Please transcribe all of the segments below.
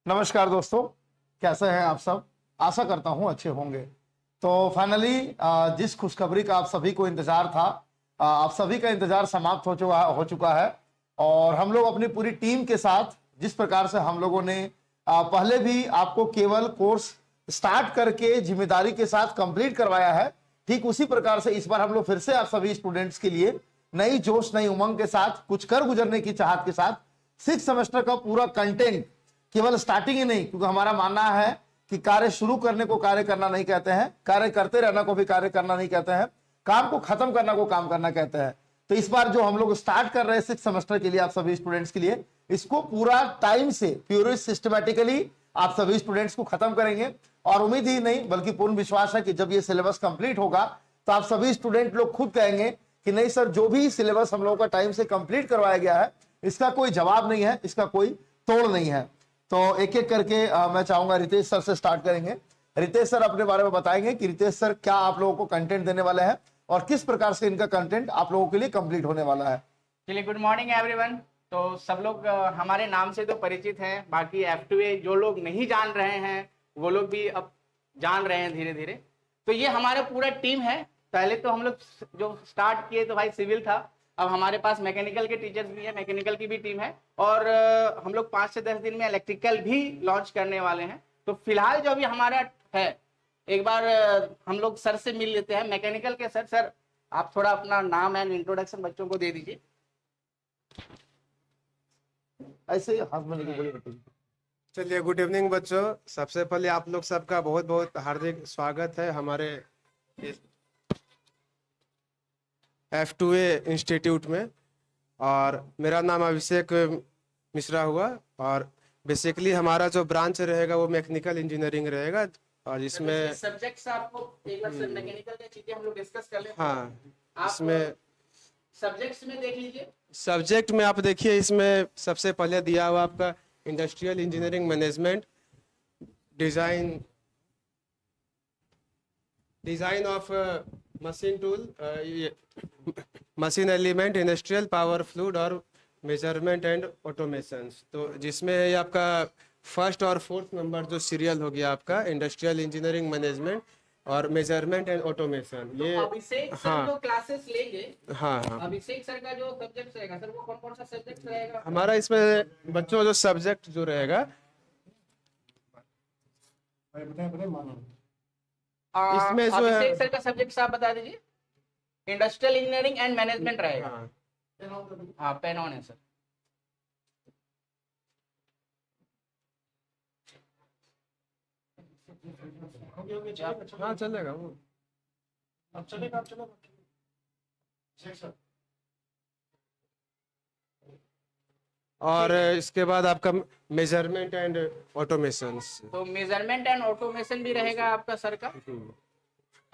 नमस्कार दोस्तों, कैसे हैं आप सब। आशा करता हूं अच्छे होंगे। तो फाइनली जिस खुशखबरी का आप सभी को इंतजार था, आप सभी का इंतजार समाप्त हो चुका है। और हम लोग अपनी पूरी टीम के साथ जिस प्रकार से हम लोगों ने पहले भी आपको केवल कोर्स स्टार्ट करके जिम्मेदारी के साथ कंप्लीट करवाया है, ठीक उसी प्रकार से इस बार हम लोग फिर से आप सभी स्टूडेंट्स के लिए नई जोश नई उमंग के साथ कुछ कर गुजरने की चाहत के साथ 6 सेमेस्टर का पूरा कंटेंट, केवल स्टार्टिंग ही नहीं, क्योंकि हमारा मानना है कि कार्य शुरू करने को कार्य करना नहीं कहते हैं, कार्य करते रहना को भी कार्य करना नहीं कहते हैं, काम को खत्म करना को काम करना कहते हैं। तो इस बार जो हम लोग स्टार्ट कर रहे हैं 6 सेमेस्टर के लिए आप सभी स्टूडेंट्स के लिए, इसको पूरा टाइम से प्योर सिस्टमैटिकली आप सभी स्टूडेंट्स को खत्म करेंगे। और उम्मीद ही नहीं बल्कि पूर्ण विश्वास है कि जब ये सिलेबस कंप्लीट होगा तो आप सभी स्टूडेंट लोग खुद कहेंगे कि नहीं सर, जो भी सिलेबस हम लोगों का टाइम से कंप्लीट करवाया गया है इसका कोई जवाब नहीं है, इसका कोई तोड़ नहीं है। तो एक एक करके मैं चाहूंगा रितेश सर से स्टार्ट करेंगे। रितेश सर अपने बारे में बताएंगे कि रितेश सर क्या आप लोगों को कंटेंट देने वाले हैं और किस प्रकार से इनका कंटेंट आप लोगों के लिए कंप्लीट होने वाला है। चलिए, गुड मॉर्निंग एवरीवन। तो सब लोग हमारे नाम से तो परिचित हैं, बाकी F2A जो लोग नहीं जान रहे हैं वो लोग भी अब जान रहे हैं धीरे धीरे। तो ये हमारा पूरा टीम है। पहले तो हम लोग जो स्टार्ट किए तो भाई सिविल था, अब हमारे पास मैकेनिकल के टीचर्स भी है, मैकेनिकल की भी टीम है, और हम लोग 5 से 10 दिन में इलेक्ट्रिकल भी लॉन्च करने वाले हैं। तो फिलहाल जो भी हमारा है, एक बार हम लोग सर से मिल लेते हैं, मैकेनिकल के सर। सर, आप थोड़ा अपना नाम एंड इंट्रोडक्शन बच्चों को दे दीजिए। ऐसे ही हाथ में लेके बोलिए। चलिए, गुड इवनिंग बच्चों। सबसे पहले आप लोग सबका बहुत बहुत हार्दिक स्वागत है हमारे F2A इंस्टीट्यूट में। और मेरा नाम अभिषेक मिश्रा हुआ, और बेसिकली हमारा जो ब्रांच रहेगा वो मैकेनिकल इंजीनियरिंग रहेगा। और इसमें सब्जेक्ट्स आपको एक बार मैकेनिकल की चीजें हम लोग डिस्कस कर लेते हैं। हाँ, आप इसमें सब्जेक्ट्स में देख लीजिए। सब्जेक्ट में आप देखिए, इसमें सबसे पहले दिया हुआ आपका industrial engineering management, design of machine tool, machine element, industrial power fluid और मेजरमेंट एंड ऑटोमेशन। तो जिसमें ये आपका फर्स्ट और फोर्थ नंबर जो सीरियल हो गया आपका इंडस्ट्रियल इंजीनियरिंग मैनेजमेंट और मेजरमेंट एंड ऑटोमेशन। तो ये अभिषेक सर जो क्लासेस लेंगे, हाँ हाँ, अभिषेक सर का जो सब्जेक्ट रहेगा सर, वो कौन कौन सा सब्जेक्ट रहेगा? हमारा इसमें बच्चों जो सब्जेक्ट जो रहेगा इसमें जो है, अभिषेक सर का सब्जेक्ट आप बता दीजिए। इंडस्ट्रियल इंजीनियरिंग एंड मैनेजमेंट रहेगा। हाँ, हाँ, पेन ऑन है सर। हाँ चलेगा वो। अब चलेगा, आप चलो। और इसके बाद आपका मेजरमेंट एंड ऑटोमेशन। तो मेजरमेंट एंड ऑटोमेशन भी रहेगा आपका सर का।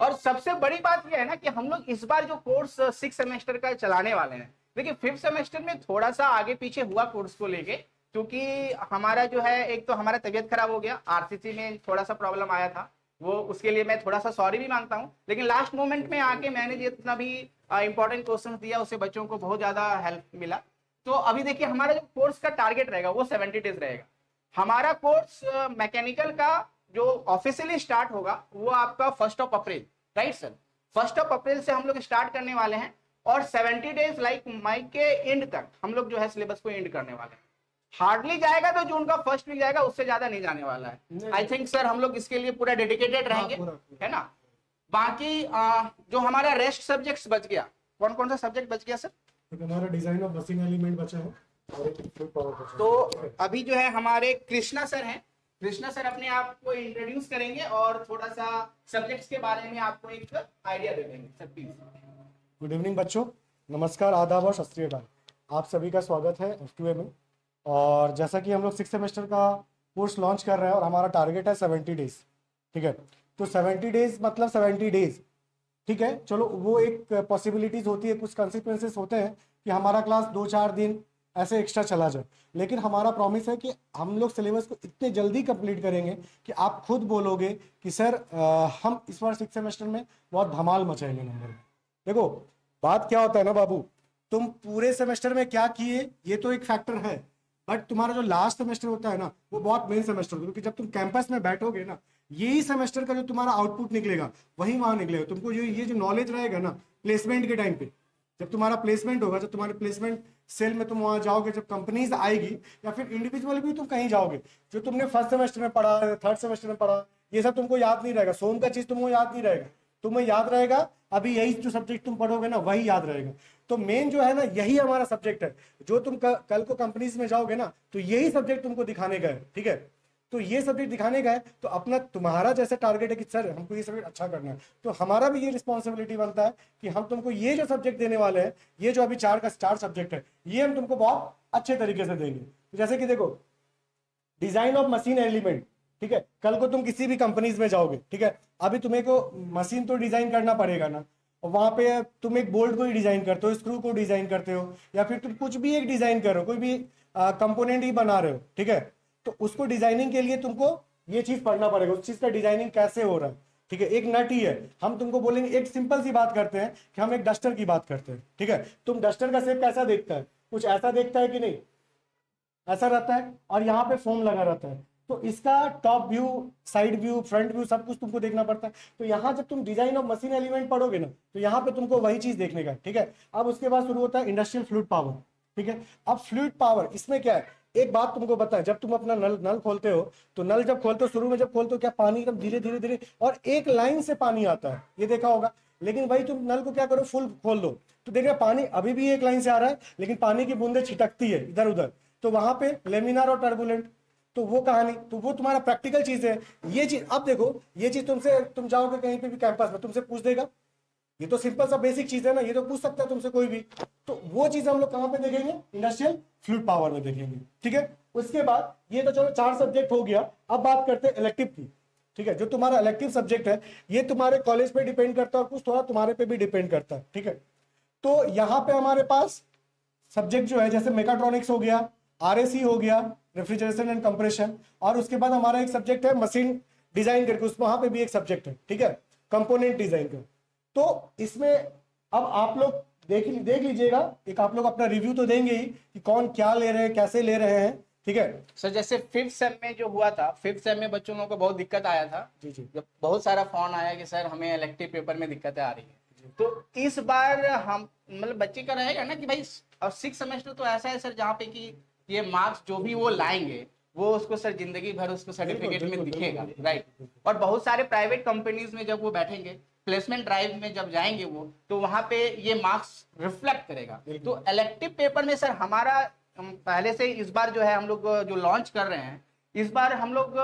और सबसे बड़ी बात यह है ना कि हम लोग इस बार जो कोर्स 6 सेमेस्टर का चलाने वाले हैं, देखिए 5th सेमेस्टर में थोड़ा सा आगे पीछे हुआ कोर्स को लेके, क्योंकि हमारा जो है, एक तो हमारा तबीयत खराब हो गया, आरसीसी में थोड़ा सा प्रॉब्लम आया था, वो उसके लिए मैं थोड़ा सा सॉरी भी मांगता हूँ। लेकिन लास्ट मोमेंट में आके मैंने जितना भी इंपॉर्टेंट क्वेश्चन दिया उससे बच्चों को बहुत ज्यादा हेल्प मिला। तो अभी देखिए हमारा जो कोर्स का टारगेट रहेगा वो 70 डेज रहेगा। हमारा कोर्स मैकेनिकल का जो ऑफिशियली स्टार्ट होगा वो आपका 1 अप्रैल, राइट सर? 1 अप्रैल से हम लोग स्टार्ट करने वाले हैं, और 70 डेज लाइक मई के एंड तक हम लोग जो है सिलेबस को एंड करने वाले हैं। हार्डली जाएगा तो जून का फर्स्ट वीक जाएगा, उससे ज्यादा नहीं जाने वाला है। आई थिंक सर हम लोग इसके लिए पूरा डेडिकेटेड रहेंगे, है ना? बाकी जो हमारा रेस्ट सब्जेक्ट्स बच गया, कौन कौन सा सब्जेक्ट बच गया सर? हमारा डिजाइन ऑफ मशीन एलिमेंट बचा है और एक फ्लूइड पावर बचा है। तो अभी जो है हमारे कृष्णा सर हैं, कृष्णा सर अपने आप को इंट्रोड्यूस करेंगे और थोड़ा सा सब्जेक्ट्स के बारे में आपको एक आइडिया दे देंगे सर, प्लीज। गुड इवनिंग बच्चों, नमस्कार, आदाब और सत श्री अकाल। आप सभी का स्वागत है F2A में। और जैसा कि हम लोग 6 सेमेस्टर का कोर्स लॉन्च कर रहे हैं और हमारा टारगेट है 70 डेज, ठीक है? तो 70 डेज मतलब 70 डेज, ठीक है? चलो, वो एक पॉसिबिलिटीज होती है, कुछ कॉन्सिक्वेंसेस होते हैं कि हमारा क्लास 2-4 दिन ऐसे एक्स्ट्रा चला जाए, लेकिन हमारा प्रॉमिस है कि हम लोग सिलेबस को इतने जल्दी कंप्लीट करेंगे कि आप खुद बोलोगे कि सर हम इस बार 6 सेमेस्टर में बहुत धमाल मचाएंगे नंबर में। देखो, बात क्या होता है ना बाबू, तुम पूरे सेमेस्टर में क्या किए ये तो एक फैक्टर है, बट तुम्हारा जो लास्ट सेमेस्टर होता है ना, वो बहुत मेन सेमेस्टर होता है, क्योंकि जब तुम कैंपस में बैठोगे ना, यही सेमेस्टर का जो तुम्हारा आउटपुट निकलेगा वही वहां निकलेगा। तुमको ये जो नॉलेज रहेगा ना प्लेसमेंट के टाइम पे, जब तुम्हारा प्लेसमेंट होगा, जब तुम्हारे प्लेसमेंट सेल में तुम वहां जाओगे, जब कंपनीज आएगी या फिर इंडिविजुअल भी तुम कहीं जाओगे, जो तुमने फर्स्ट सेमेस्टर में पढ़ा, थर्ड सेमेस्टर में पढ़ा, ये सब तुमको याद नहीं रहेगा। सोम का चीज तुमको याद नहीं रहेगा, तुम्हें याद रहेगा अभी यही जो सब्जेक्ट तुम पढ़ोगे ना वही याद रहेगा। तो मेन जो है ना यही हमारा सब्जेक्ट है, जो तुम कल को कंपनीज में जाओगे ना तो यही सब्जेक्ट तुमको दिखाने का है, ठीक है। तो ये सब्जेक्ट दिखाने का है, तो अपना तुम्हारा जैसे टारगेट है कि सर हमको ये सब्जेक्ट अच्छा करना है, तो हमारा भी ये रिस्पॉन्सिबिलिटी बनता है कि हम तुमको ये जो सब्जेक्ट देने वाले हैं, ये जो अभी 4 सब्जेक्ट है, ये हम तुमको बहुत अच्छे तरीके से देंगे। तो जैसे कि देखो, डिजाइन ऑफ मशीन एलिमेंट, ठीक है, कल को तुम किसी भी कंपनीज में जाओगे, ठीक है, अभी तुम्हें को मशीन तो डिजाइन करना पड़ेगा ना, और वहां पे तुम एक बोल्ट को ही डिजाइन करते हो, स्क्रू को डिजाइन करते हो, या फिर तुम कुछ भी एक डिजाइन करो, कोई भी कंपोनेंट ही बना रहे हो, ठीक है, तो उसको डिजाइनिंग के लिए तुमको ये चीज पढ़ना पड़ेगा, उस चीज का डिजाइनिंग कैसे हो रहा है, ठीक है। एक नट ही है, हम तुमको बोलेंगे, एक सिंपल सी बात करते हैं कि हम एक डस्टर की बात करते हैं, ठीक है, तुम डस्टर का शेप कैसा देखता है, कुछ ऐसा देखता है कि नहीं, ऐसा रहता है, और यहाँ पे फोम लगा रहता है, तो इसका top view, side view, front view सब कुछ तुमको देखना पड़ता है। तो यहाँ जब तुम डिजाइन ऑफ मशीन एलिमेंट पढ़ोगे ना, तो यहाँ पे तुमको वही चीज देखने का, ठीक है। अब उसके बाद शुरू होता है इंडस्ट्रियल फ्लूइड पावर, ठीक है। अब फ्लूइड पावर इसमें क्या है, एक बात तुमको बताएं, जब तुम अपना नल खोलते हो, तो नल जब खोलते हो, शुरू में जब खोलते हो, क्या पानी एकदम धीरे धीरे धीरे और एक लाइन से पानी आता है, ये देखा होगा। लेकिन वही तुम नल को क्या करो, फुल खोल दो, तो देखना पानी अभी भी एक लाइन से आ रहा है, लेकिन पानी की बूंदें छिटकती है इधर उधर, तो वहां पे लेमिनार और टर्बुलेंट, तो वो कहानी, तो वो तुम्हारा प्रैक्टिकल चीज है। ये चीज अब देखो, ये चीज तुम जाओगे कहीं पे भी कैंपस में, तुमसे पूछ देगा, ये तो सिंपल सा बेसिक चीज है ना, ये तो पूछ सकता है तुमसे कोई भी। तो वो चीज हम लोग कहां पे देखेंगे, इंडस्ट्रियल फ्लूइड पावर में देखेंगे, ठीक है। उसके बाद ये तो चलो 4 सब्जेक्ट हो गया, अब बात करते हैं इलेक्टिव की, ठीक है। जो तुम्हारा इलेक्टिव सब्जेक्ट है, ये तुम्हारे कॉलेज पे डिपेंड करता है और कुछ थोड़ा तुम्हारे पे भी डिपेंड करता है, ठीक है। तो यहाँ पे हमारे पास सब्जेक्ट जो है, जैसे मेकाट्रॉनिक्स हो गया, आरएसी हो गया, रेफ्रिजरेशन एंड कंप्रेशन, और उसके बाद हमारा एक सब्जेक्ट है मशीन डिजाइन करके, उसमें वहां पे भी एक सब्जेक्ट है, ठीक है, कंपोनेंट डिजाइन का। तो इसमें अब आप लोग देख लीजिएगा, एक आप लोग अपना रिव्यू तो देंगे ही कि कौन क्या ले रहे हैं, कैसे ले रहे हैं, ठीक है। सर जैसे 5th सेम में जो हुआ था, 5th सेम में बच्चों लोगों को बहुत दिक्कत आया था, जी जी, जब बहुत सारा फोन आया कि सर हमें इलेक्टिव पेपर में दिक्कतें आ रही है। तो इस बार हम मतलब बच्चे का रहेगा ना कि भाई, और 6 सेमेस्टर तो ऐसा है सर जहाँ पे कि ये मार्क्स जो भी वो लाएंगे, वो उसको सर जिंदगी भर उसको सर्टिफिकेट में दिखेगा, राइट। और बहुत सारे प्राइवेट कंपनीज में जब वो बैठेंगे, प्लेसमेंट ड्राइव में जब जाएंगे वो, तो वहां पे ये मार्क्स रिफ्लेक्ट करेगा। तो इलेक्टिव पेपर में सर हमारा पहले से इस बार जो है हम लोग जो लॉन्च कर रहे हैं, इस बार हम लोग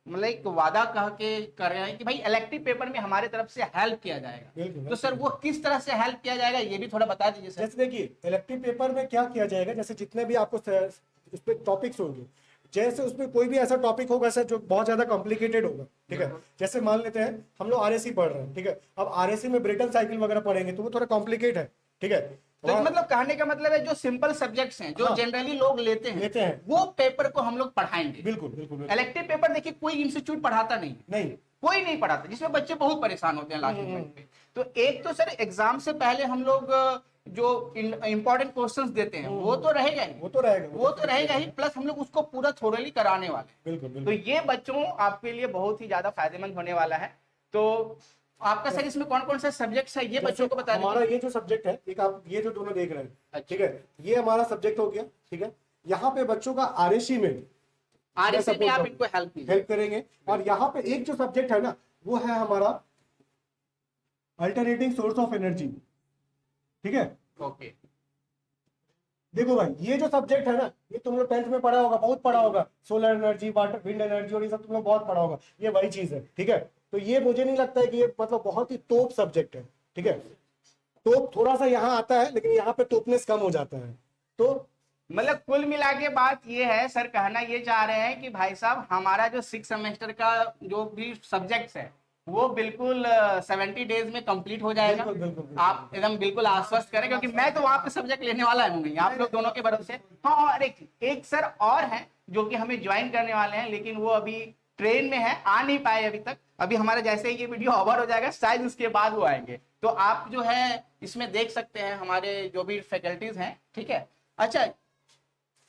मतलब एक वादा कह के कर रहे हैं कि भाई इलेक्टिव पेपर में हमारे तरफ से हेल्प किया जाएगा। तो सर वो किस तरह से हेल्प किया जाएगा, ये भी थोड़ा बता दीजिए सर। जैसे देखिए, इलेक्टिव पेपर में क्या किया जाएगा, जैसे जितने भी आपको उस पर टॉपिक्स होंगे, जैसे उसमें कोई भी ऐसा टॉपिक होगा सर जो बहुत ज्यादा कॉम्प्लिकेटेड होगा, ठीक है। जैसे मान लेते हैं हम लोग आरएसी पढ़ रहे हैं, ठीक है, अब आरएसी में ब्रेटन साइकिल वगैरह पढ़ेंगे तो वो थोड़ा कॉम्प्लिकेट है, ठीक है। तो मतलब कहने का मतलब है जो सिंपल सब्जेक्ट्स हैं, जो जनरली लोग लेते हैं, वो पेपर को हम लोग पढ़ाएंगे। बिल्कुल बिल्कुल। इलेक्टिव पेपर देखिए कोई इंस्टीट्यूट पढ़ाता नहीं, कोई नहीं पढ़ाता, जिसमें बच्चे बहुत परेशान होते हैं लास्ट मोमेंट पे। तो एक तो सर एग्जाम से पहले हम लोग जो इंपॉर्टेंट क्वेश्चंस देते हैं वो तो रहेगा ही, वो तो रहेगा ही, प्लस हम लोग उसको पूरा थोरली कराने वाले हैं। बिल्कुल। तो ये बच्चों आपके लिए बहुत ही ज्यादा फायदेमंद होने वाला है। तो आपका सर इसमें कौन कौन से सब्जेक्ट्स है ये बच्चों को बता दीजिए। हमारा ये जो सब्जेक्ट है, एक आप ये जो दोनों देख रहे हैं, ठीक है, ये हमारा सब्जेक्ट हो गया, ठीक है। यहाँ पे बच्चों का आरएसी में आप इनको हेल्प करेंगे। और यहाँ पे एक जो सब्जेक्ट है ना, वो है हमारा अल्टरनेटिंग सोर्स ऑफ एनर्जी, ठीक है। ओके, देखो भाई, ये जो सब्जेक्ट है ना, ये तुम लोग 10th में पढ़ा होगा, बहुत पढ़ा होगा, solar energy, water, wind energy, और ये सब तुम लोग बहुत पढ़ा होगा, ये वही चीज है, ठीक है। तो ये मुझे नहीं लगता है कि ये मतलब बहुत ही तोप सब्जेक्ट है, ठीक है। तोप थोड़ा सा यहाँ आता है, लेकिन यहाँ पे तोपनेस कम हो जाता है। तो मतलब कुल मिला के बात ये है सर, कहना ये चाह रहे हैं कि भाई साहब हमारा जो 6 सेमेस्टर का जो भी सब्जेक्ट्स है वो बिल्कुल 70 डेज में कंप्लीट हो जाएगा। बिल्कुल। आप एकदम बिल्कुल आश्वस्त करें, क्योंकि मैं तो वहां पे सब्जेक्ट लेने वाला हूँ नहीं, आप लोग दोनों के भरोसे। हाँ, और एक सर और है जो कि हमें ज्वाइन करने वाले हैं, लेकिन वो अभी ट्रेन में है, आ नहीं पाए अभी तक। अभी हमारा जैसे ही ये वीडियो ओवर हो जाएगा शायद उसके बाद वो आएंगे, तो आप जो है इसमें देख सकते हैं हमारे जो भी फैकल्टीज हैं, ठीक है। अच्छा,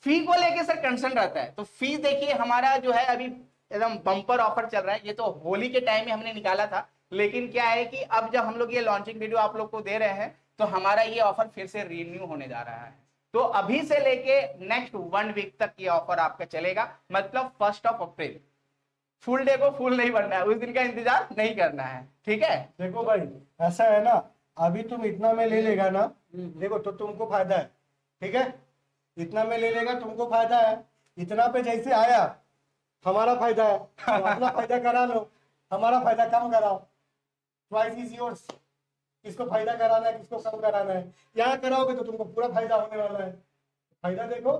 फी को लेके सर कंसर्न रहता है। तो फी देखिए हमारा जो है अभी एकदम बम्पर ऑफर चल रहा है। ये तो होली के टाइम में हमने निकाला था, लेकिन क्या है कि अब जब हम लोग ये लॉन्चिंग वीडियो आप लोग को दे रहे हैं तो हमारा ये ऑफर फिर से रिन्यू होने जा रहा है। तो अभी से लेके नेक्स्ट 1 वीक तक ये ऑफर आपका चलेगा, मतलब 1 अप्रैल। फुल डे को फुल नहीं बनना है, उस दिन का इंतजार नहीं करना है, ठीक है। देखो भाई, ऐसा है ना, अभी तुम इतना में ले लेगा ना, देखो तो तुमको फायदा है, ठीक है। इतना में ले लेगा तुमको फायदा है, इतना पे जैसे आया हमारा फायदा है, तो अपना फायदा करा लो, हमारा फायदा कम कराओ। चॉइस इज योर्स, किसको फायदा कराना है किसको कम कराना है। यहाँ कराओगे तो तुमको पूरा फायदा होने वाला है। फायदा देखो,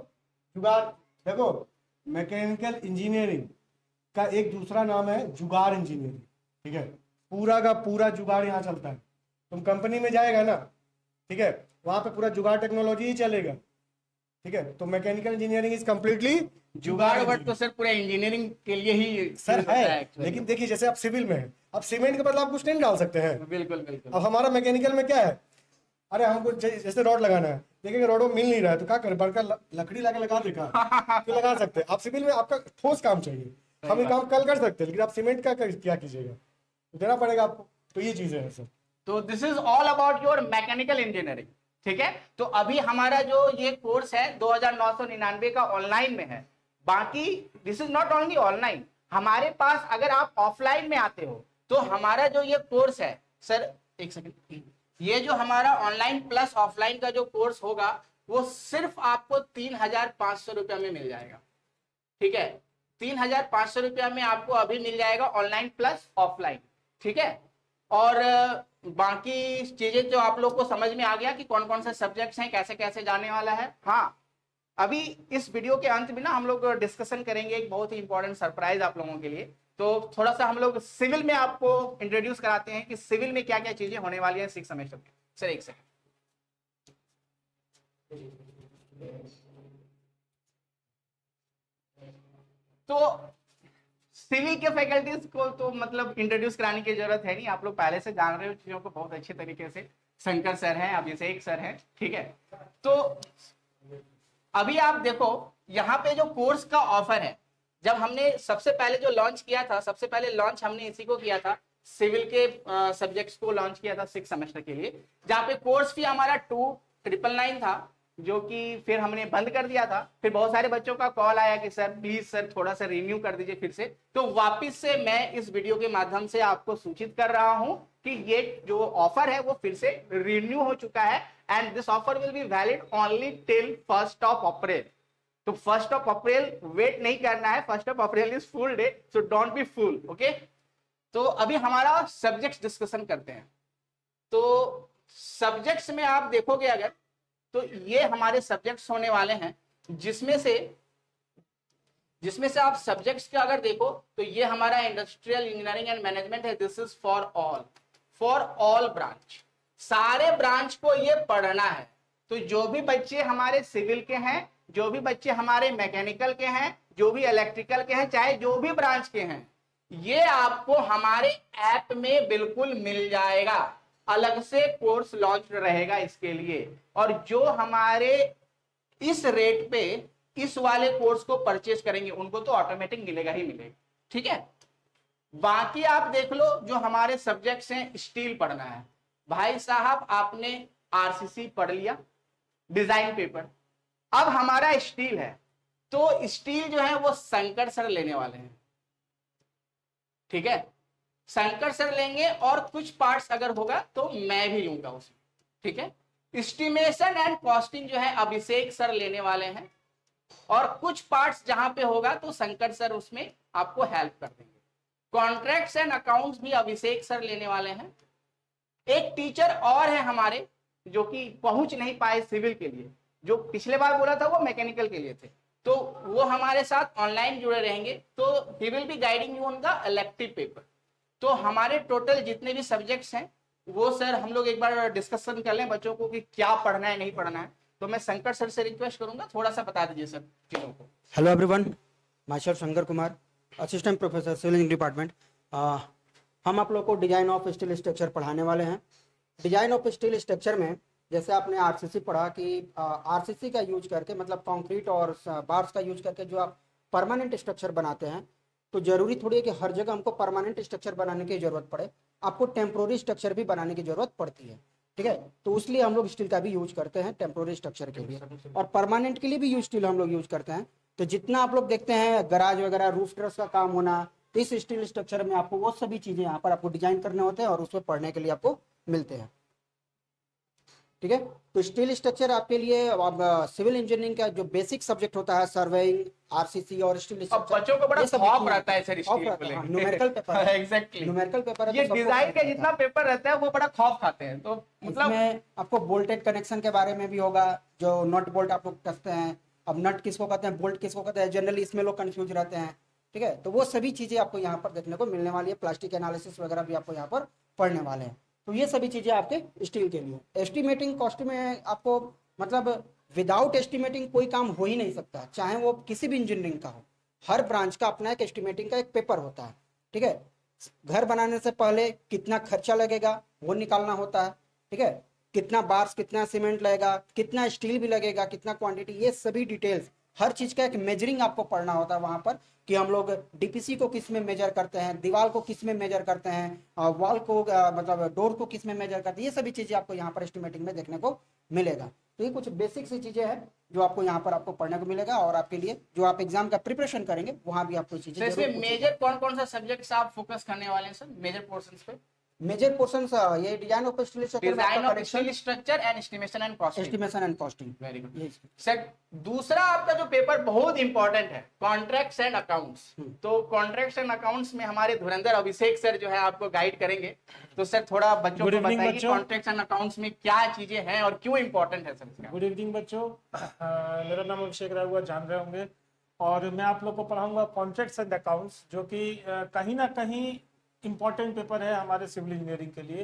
जुगाड़ देखो, मैकेनिकल इंजीनियरिंग का एक दूसरा नाम है जुगाड़ इंजीनियरिंग, ठीक है। पूरा का पूरा जुगाड़ यहाँ चलता है। तुम कंपनी में जाएगा ना, ठीक है, वहां पे पूरा जुगाड़ टेक्नोलॉजी ही चलेगा, ठीक है। तो मैकेनिकल इंजीनियरिंग इज कम्प्लीटली जुगाड़ वर्ड तो सर पूरे इंजीनियरिंग के लिए ही सर होता है है। actually। लेकिन देखिए जैसे आप सिविल में है, अब सीमेंट के बदले आप कुछ नहीं डाल सकते हैं। बिल्कुल बिल्कुल। अब हमारा मैकेनिकल में क्या है, अरे हमको जैसे रॉड लगाना है, देखेंगे रॉड में मिल नहीं रहा है तो क्या करें, बड़का लकड़ी लाके लगा देखा तो लगा सकते हैं। आप सिविल में आपका ठोस काम चाहिए, हम ये काम कल कर सकते हैं, लेकिन आप सीमेंट का क्या कीजिएगा, तो देना पड़ेगा आपको। तो ये चीजें हैं सर। तो this is all about your mechanical engineering, ठीक है। तो अभी हमारा जो ये कोर्स है 2999 का ऑनलाइन में है। बाकी this is not only online, हमारे पास अगर आप ऑफलाइन में आते हो तो हमारा जो ये कोर्स है सर, एक सेकंड, ये जो हमारा ऑनलाइन प्लस ऑफलाइन का जो कोर्स होगा वो सिर्फ आपको 3500 रुपया में मिल जाएगा, ठीक है। 3500 रुपया में आपको अभी मिल जाएगा ऑनलाइन प्लस ऑफलाइन, ठीक है। और बाकी चीजें जो आप लोग को समझ में आ गया कि कौन कौन से सब्जेक्ट्स हैं, कैसे कैसे जाने वाला है। हाँ, अभी इस वीडियो के अंत में ना हम लोग डिस्कशन करेंगे एक बहुत ही इंपॉर्टेंट सरप्राइज आप लोगों के लिए। तो थोड़ा सा हम लोग सिविल में आपको इंट्रोड्यूस कराते हैं कि सिविल में क्या क्या चीजें होने वाली हैं 6 सेमेस्टर में। सर एक सेकंड, तो सिविल के फैकल्टीज को तो मतलब इंट्रोड्यूस कराने की जरूरत है नहीं, आप लोग पहले से जान रहे हो चीजों को बहुत अच्छे तरीके से। शंकर सर हैं, अभिषेक सर हैं, ठीक है। तो अभी आप देखो यहाँ पे जो कोर्स का ऑफर है, जब हमने सबसे पहले जो लॉन्च किया था, सबसे पहले लॉन्च हमने इसी को किया था, सिविल के सब्जेक्ट्स को लॉन्च किया था 6 सेमेस्टर के लिए, जहाँ पे कोर्स फी हमारा 2999 था, जो कि फिर हमने बंद कर दिया था। फिर बहुत सारे बच्चों का कॉल आया कि सर प्लीज सर थोड़ा सा रिन्यू कर दीजिए फिर से। तो वापस से मैं इस वीडियो के माध्यम से आपको सूचित कर रहा हूं कि ये जो ऑफर है वो फिर से रिन्यू हो चुका है, and this offer will be valid only till 1 April. तो 1 अप्रैल वेट नहीं करना है, 1 April is fool day, so don't be fool, okay. तो अभी हमारा सब्जेक्ट्स डिस्कशन करते हैं। तो सब्जेक्ट्स में आप देखोगे अगर, तो ये हमारे सब्जेक्ट्स होने वाले हैं, जिसमें से आप सब्जेक्ट्स का अगर देखो तो ये हमारा इंडस्ट्रियल इंजीनियरिंग एंड मैनेजमेंट है। This is for all branch, सारे ब्रांच को ये पढ़ना है। तो जो भी बच्चे हमारे सिविल के हैं, जो भी बच्चे हमारे मैकेनिकल के हैं, जो भी इलेक्ट्रिकल के हैं, चाहे जो भी ब्रांच के हैं, ये आपको हमारे ऐप में बिल्कुल मिल जाएगा। अलग से कोर्स लॉन्च रहेगा इसके लिए, और जो हमारे इस रेट पे इस वाले कोर्स को परचेज करेंगे उनको तो ऑटोमेटिक मिलेगा ही मिलेगा, ठीक है। बाकी आप देख लो जो हमारे सब्जेक्ट्स हैं, स्टील पढ़ना है भाई साहब, आपने आरसीसी पढ़ लिया, डिजाइन पेपर, अब हमारा स्टील है। तो स्टील जो है वो शंकर सर लेने वाले हैं, ठीक है। शंकर सर लेंगे और कुछ पार्ट्स अगर होगा तो मैं भी लूंगा उसमें, ठीक है। एस्टिमेशन एंड कॉस्टिंग जो है अभिषेक सर लेने वाले हैं, और कुछ पार्ट्स जहां पे होगा तो शंकर सर उसमें आपको हेल्प कर देंगे। कॉन्ट्रैक्ट्स एंड अकाउंट्स भी अभिषेक सर लेने वाले हैं। एक टीचर और है हमारे जो कि पहुंच नहीं पाए सिविल के लिए, जो पिछले बार बोला था वो मैकेनिकल के लिए थे, तो वो हमारे साथ ऑनलाइन जुड़े रहेंगे। तो he will be guiding you on the elective paper. तो हमारे टोटल जितने भी सब्जेक्ट्स हैं वो सर हम लोग एक बार डिस्कशन कर लें बच्चों को कि क्या पढ़ना है नहीं पढ़ना है। तो मैं शंकर सर से रिक्वेस्ट करूंगा थोड़ा सा बता दीजिए सर चीजों को। Hello everyone, myself Shankar Kumar, assistant professor civil engineering department. हम आप लोग को डिजाइन ऑफ स्टील स्ट्रक्चर पढ़ाने वाले हैं। डिजाइन ऑफ स्टील स्ट्रक्चर में जैसे आपने आरसीसी पढ़ा कि आरसीसी का यूज करके मतलब कंक्रीट और बार्स का यूज करके जो आप परमानेंट स्ट्रक्चर बनाते हैं, तो जरूरी थोड़ी है कि हर जगह हमको परमानेंट स्ट्रक्चर बनाने की जरूरत पड़े, आपको टेम्पोररी स्ट्रक्चर भी बनाने की जरूरत पड़ती है। ठीक है, तो इसलिए हम लोग स्टील का भी यूज करते हैं टेम्पोररी स्ट्रक्चर के लिए, और परमानेंट के लिए भी यूज स्टील हम लोग यूज करते हैं। तो जितना आप लोग देखते हैं गराज वगैरह रूफ ट्रस का काम होना, तो इस स्टील स्ट्रक्चर में आपको वो सभी चीजें यहाँ पर आपको डिजाइन करने होते हैं और उसमें पढ़ने के लिए आपको मिलते हैं। ठीक है, तो स्टील स्ट्रक्चर आपके लिए अब सिविल इंजीनियरिंग का जो बेसिक सब्जेक्ट होता है, सर्वेइंग, आरसीसी और स्टील अब स्ट्रक्चर, बच्चों को बड़ा ये सब खौफ जितने- रहता है सर खौफ स्टील रहता को है, हाँ, लेके। न्यूमेरिकल पेपर है। एग्जैक्टली, न्यूमेरिकल पेपर है ये तो सबको डिजाइन पता का रहता जितना है। पेपर रहता है वो बड़ा खौफ खाते हैं, तो मतलब इसमें आपको बोल्टेड कनेक्शन के बारे में भी होगा, जो नट बोल्ट आप लोग कसते हैं, अब नट किसको कहते हैं, बोल्ट किसको कहते हैं, जनरली इसमें लोग कंफ्यूज रहते हैं। ठीक है, तो वो सभी चीजें आपको यहाँ पर देखने को मिलने वाली है, प्लास्टिक एनालिसिस वगैरह भी आपको यहाँ पर पढ़ने वाले हैं। तो ये सभी चीजें आपके स्टील के लिए। एस्टिमेटिंग कॉस्ट में आपको मतलब विदाउट एस्टिमेटिंग कोई काम हो ही नहीं सकता, चाहे वो किसी भी इंजीनियरिंग का हो। हर ब्रांच का अपना एक एस्टिमेटिंग का एक पेपर होता है। ठीक है, घर बनाने से पहले कितना खर्चा लगेगा वो निकालना होता है। ठीक है, कितना बार्स, कितना सीमेंट लगेगा, कितना स्टील भी लगेगा, कितना क्वांटिटी, ये सभी डिटेल्स, हर चीज का एक मेजरिंग आपको पढ़ना होता है वहां पर, कि हम लोग डीपीसी को किस में मेजर करते हैं, दीवार को किस में मेजर करते हैं, वॉल को मतलब डोर को किस में मेजर करते हैं, ये सभी चीजें आपको यहाँ पर एस्टिमेटिंग में देखने को मिलेगा। तो ये कुछ बेसिक सी चीजें हैं जो आपको यहाँ पर आपको पढ़ने को मिलेगा, और आपके लिए जो आप एग्जाम का प्रिपरेशन करेंगे वहां भी आपको तो चीजें इसमें जरूर पूछेंगे। मेजर कौन कौन सा सब्जेक्ट्स आप फोकस करने वाले हैं सर, मेजर पोर्शंस पे? मेजर पोर्शन ये डिजाइन ऑफ स्टील स्ट्रक्चर में डिजाइन आपका of steel structure and estimation and costing. Estimation and costing. Very good sir. दूसरा आपका जो पेपर बहुत इंपॉर्टेंट है, कॉन्ट्रैक्ट्स एंड अकाउंट्स। तो कॉन्ट्रैक्ट्स एंड अकाउंट्स में हमारे धुरंधर अभिषेक सर जो है आपको गाइड करेंगे। तो सर थोड़ा बच्चों Good को evening, बताइए बच्चों। कॉन्ट्रैक्ट्स एंड अकाउंट्स में क्या चीजें हैं और क्यों इंपॉर्टेंट है सर इसका। गुड इवनिंग बच्चों, मेरा नाम अभिषेक राय हुआ, जान रहे होंगे, और मैं आप लोग को पढ़ाऊंगा कॉन्ट्रैक्ट्स एंड अकाउंट्स, जो कि कहीं ना कहीं इम्पोर्टेंट पेपर है हमारे सिविल इंजीनियरिंग के लिए।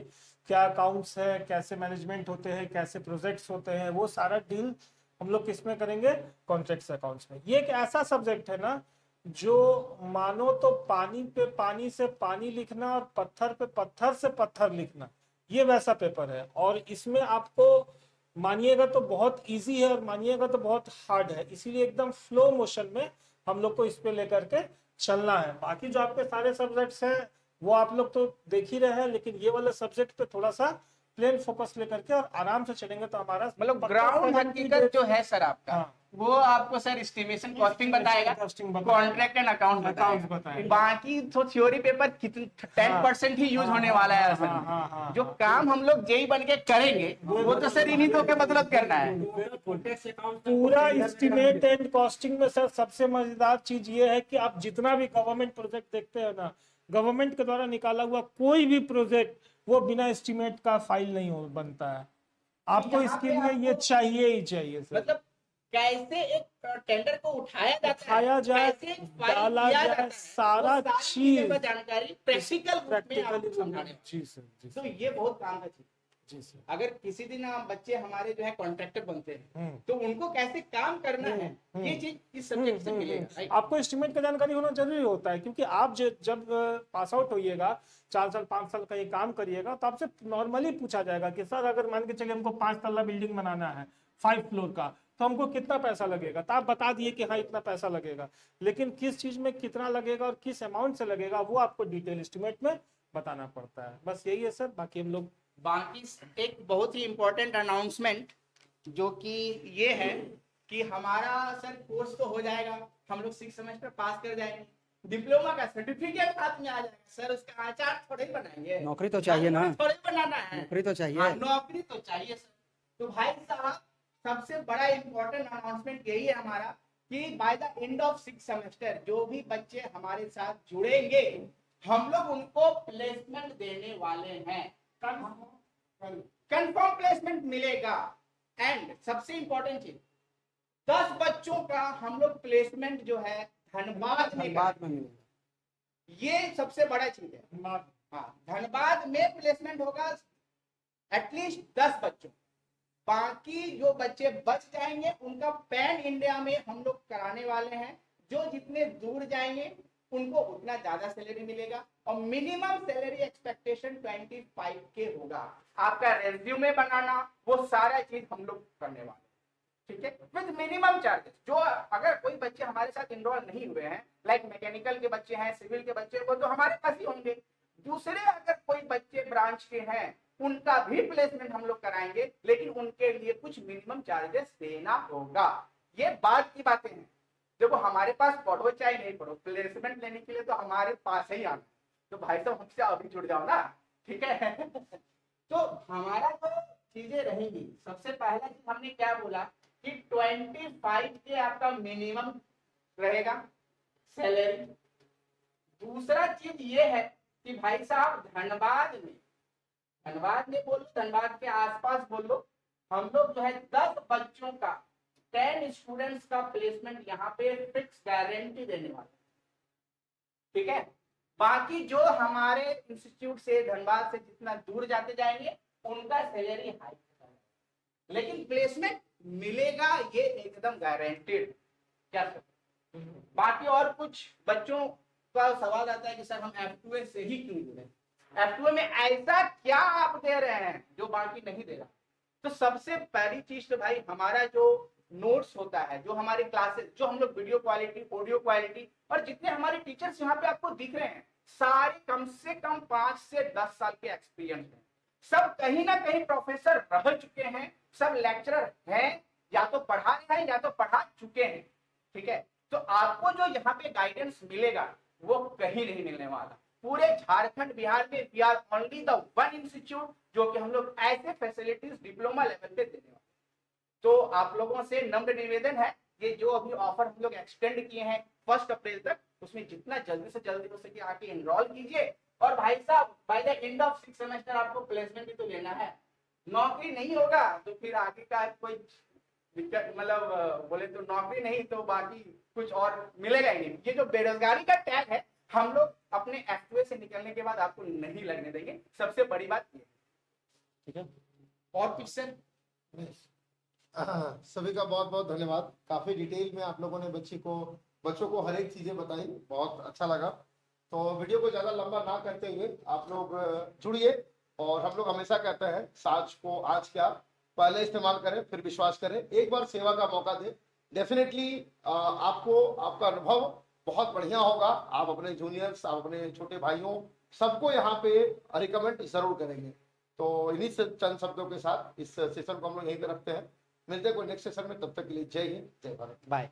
क्या अकाउंट्स है, कैसे मैनेजमेंट होते हैं, कैसे प्रोजेक्ट्स होते हैं, वो सारा डील हम लोग किस में करेंगे, कॉन्ट्रैक्ट्स अकाउंट्स में। ये एक ऐसा सब्जेक्ट है ना जो मानो तो पानी पे पानी से पानी लिखना और पत्थर पे पत्थर से पत्थर लिखना, ये वैसा पेपर है। और इसमें आपको मानिएगा तो बहुत इजी है और मानिएगा तो बहुत हार्ड है, इसीलिए एकदम फ्लो मोशन में हम लोग को इस पे लेकर के चलना है। बाकी जो आपके सारे सब्जेक्ट्स हैं वो आप लोग तो देख ही रहे हैं, लेकिन ये वाले सब्जेक्ट पे थोड़ा सा प्लेन फोकस लेकर के और आराम से चलेंगे तो हमारा मतलब पक्का ग्राउंड 70 हकीकत जो है सर आपका, हाँ। वो आपको सर एस्टिमेशन कॉस्टिंग बताएगा, costing बताएगा, कॉन्ट्रैक्ट एंड अकाउंट accounts बताएगा। बताएगा। बाकी तो थ्योरी पेपर कितने 10% ही यूज होने वाला है असल में। जो काम हम लोग जेई बन के करेंगे वो तो सर इन्हीं दो के मतलब करना है। पूरा एस्टिमेट एंड कॉस्टिंग में सर सबसे मजेदार चीज ये है कि आप जितना भी गवर्नमेंट प्रोजेक्ट देखते हैं ना, गवर्नमेंट के द्वारा निकाला हुआ कोई भी प्रोजेक्ट वो बिना एस्टिमेट का फाइल नहीं हो बनता है। आपको इसके लिए ये चाहिए ही चाहिए सर। मतलब कैसे एक टेंडर को उठाया उठाया जाए, कैसे एक फाइल डाला किया जाए, जाता है, सारा वो चीज चीजें का जानकारी प्रैक्टिकल रूप में आपको प्रैक्टिकली समझाने वाला। जी सर, जी तो सर, ये बहुत काम का चीज। जी सर। अगर किसी दिन आप बच्चे हमारे जो है कॉन्ट्रैक्टर बनते हैं हम्म। तो उनको कैसे काम करना है ये चीज इस सब्जेक्ट से मिलेगा, राइट? आपको एस्टिमेट का जानकारी होना जरूरी होता है, क्योंकि आप जब पास आउट होइएगा, 4 साल 5 साल का ये काम करिएगा, तो आपसे नॉर्मली पूछा जाएगा कि सर अगर मान के चलिए हमको 5 तल्ला बिल्डिंग बनाना है 5 फ्लोर का, तो हमको कितना पैसा लगेगा। तो आप बता दिए कि हाँ इतना पैसा लगेगा, लेकिन किस चीज में कितना लगेगा और किस अमाउंट से लगेगा वो आपको डिटेल एस्टिमेट में बताना पड़ता है। बस यही है सर, बाकी हम लोग बाकी एक बहुत ही इंपॉर्टेंट अनाउंसमेंट जो कि ये है कि हमारा सर कोर्स तो हो जाएगा, हम लोग 6 सेमेस्टर पास कर जाएंगे, डिप्लोमा का सर्टिफिकेट हाथ में आ जाएगा सर, उसका आचार थोड़े ही बनाएंगे, नौकरी तो चाहिए ना, थोड़े बनाना है, नौकरी तो चाहिए। हाँ, नौकरी तो चाहिए सर। तो भाई साहब सबसे बड़ा इंपॉर्टेंट अनाउंसमेंट यही है हमारा कि by the end of 6 semester जो भी बच्चे हमारे साथ जुड़ेंगे हम लोग उनको प्लेसमेंट देने वाले हैं, कंफर्म प्लेसमेंट मिलेगा। एंड सबसे इंपॉर्टेंट चीज 10 बच्चों का हम लोग प्लेसमेंट जो है धनबाद में बाद में मिलेगा। ये सबसे बड़ा चीज है। हाँ, धनबाद में प्लेसमेंट होगा एटलीस्ट 10 बच्चों, बाकी जो बच्चे बच जाएंगे उनका पैन इंडिया में हम लोग कराने वाले हैं। जो जितने दूर जाएंगे उनको उतना ज्यादा सैलरी मिलेगा और मिनिमम सैलरी एक्सपेक्टेशन 25 के होगा। आपका रेज्यूमे बनाना वो सारा चीज हम लोग करने वाले, ठीक है, विद मिनिमम चार्जेस। जो अगर कोई बच्चे हमारे साथ इनरोल नहीं हुए हैं, लाइक मैकेनिकल के बच्चे हैं, सिविल के बच्चे, वो तो हमारे पास ही होंगे। दूसरे अगर कोई बच्चे ब्रांच के हैं, उनका भी प्लेसमेंट हम लोग कराएंगे, लेकिन उनके लिए कुछ मिनिमम चार्जेस देना होगा। ये बात की बातें हैं। देखो हमारे पास पढ़ो चाहे नहीं पढ़ो, प्लेसमेंट लेने के लिए तो हमारे पास ही आना। तो भाई साहब हमसे अभी जुड़ जाओ ना, ठीक है। तो हमारा जो चीजें रहेंगी, सबसे पहला चीज हमने क्या बोला कि 25 के आपका मिनिमम रहेगा सैलरी। दूसरा चीज ये है कि भाई साहब धनबाद में बोलो, धनबाद के आसपास बोलो, हम लोग जो है 10 बच्चों का 10 स्टूडेंट्स का प्लेसमेंट यहाँ पे फिक्स गारंटी देने वाले, ठीक है। बाकी जो हमारे इंस्टीट्यूट से धनबाद से जितना दूर जाते जाएंगे उनका सैलरी हाई, लेकिन प्लेसमेंट मिलेगा ये एकदम गारंटेड। क्या सर? बाकी और कुछ बच्चों का सवाल आता है कि सर हम F2A से ही क्यों जुड़े? F2A में ऐसा क्या आप दे रहे हैं जो बाकी नहीं दे रहा? तो सबसे पहली चीज तो भाई हमारा जो नोट्स होता है, जो हमारे क्लासेस, जो हम लोग वीडियो क्वालिटी, ऑडियो क्वालिटी, और जितने हमारे टीचर्स यहाँ पे आपको दिख रहे हैं, सारे कम से कम 5 से 10 साल के एक्सपीरियंस हैं। सब कहीं ना कहीं प्रोफेसर रह चुके हैं, सब लेक्चरर हैं, या तो पढ़ा रहे हैं या तो पढ़ा चुके हैं, ठीक है। तो आपको जो यहाँ पे गाइडेंस मिलेगा वो कहीं नहीं मिलने वाला। पूरे झारखंड बिहार में we are only the one institute जो कि हम लोग ऐसे फैसिलिटीज डिप्लोमा लेवल पे देने वाले। तो आप लोगों से नम्र निवेदन है, ये जो अभी ऑफर हम लोग एक्सटेंड किए हैं 1 अप्रैल तक, उसमें जितना जल्दी से जल्दी हो सके आके एनरोल कीजिए। और भाई साहब by the end of 6 semester आपको प्लेसमेंट भी तो लेना है। नौकरी नहीं होगा तो फिर आगे का कोई दिक्कत, मतलब बोले तो नौकरी नहीं तो बाकी कुछ और मिलेगा ही नहीं। ये जो बेरोजगारी का टैग है हम लोग अपने F2A से निकलने के बाद आपको नहीं लगने देंगे, सबसे बड़ी बात ये, ठीक है। और कुछ सर? सभी का बहुत बहुत धन्यवाद। काफी डिटेल में आप लोगों ने बच्चों को हर एक चीजें बताई, बहुत अच्छा लगा। तो वीडियो को ज्यादा लंबा ना करते हुए आप लोग जुड़िए, और हम लोग हमेशा कहते हैं साज को आज क्या पहले इस्तेमाल करें फिर विश्वास करें, एक बार सेवा का मौका दें। डेफिनेटली आपको आपका अनुभव बहुत बढ़िया होगा। आप अपने जूनियर्स, आप अपने छोटे भाइयों सबको यहाँ पे रिकमेंड जरूर करेंगे। तो इन्हीं से चंद शब्दों के साथ इस सेशन को हम लोग यहीं पे रखते हैं। मिलते हैं कोई नेक्स्ट सेशन में, तब तक के लिए जय हिंद, जय भारत, बाय।